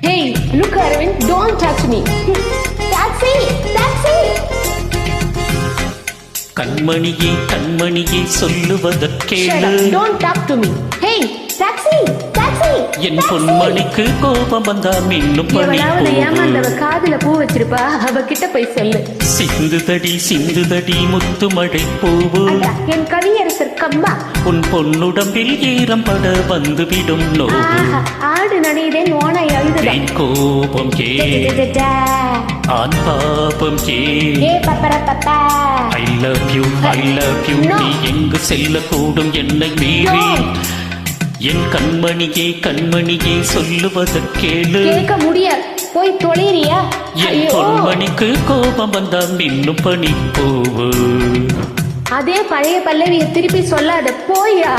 Hey, look Arvind, don't touch me. Taxi, taxi. கண்மணியே கண்மணியே சொல்லுவதற்கேளு. Don't talk to me. Hey, taxi, taxi. என் பொன்மணிக்கு கோபம் வந்தா மின்னும் பணி ஏமாந்தவ காதுல பூ வச்சிருப்பா, அவகிட்ட போய் சொல்லு. சிந்துதடி முத்துமழை பூவு. என் கவியரசர் கம்பா. உன் பொன்னுடம்பில் ஈரம் பட வந்துவிடும் நோவு. ஆடு நனைதேன் ஓனாய் அழுதுதா. என் கோபம் கே ஆன் பாபம் கே. I love you நீ எங்கு செல்லக்கூடும் என்னை மீறி. என் கண்மணியே கண்மணியே சொல்லுவதற்கேளு. கேட்க முடியாது, போய் தொலைறியா? என் பொன்மணிக்கு கோபம் வந்தா மின்னும் பனி பூவு. அதே பழைய பல்லவியை திருப்பி சொல்லாத, போயா.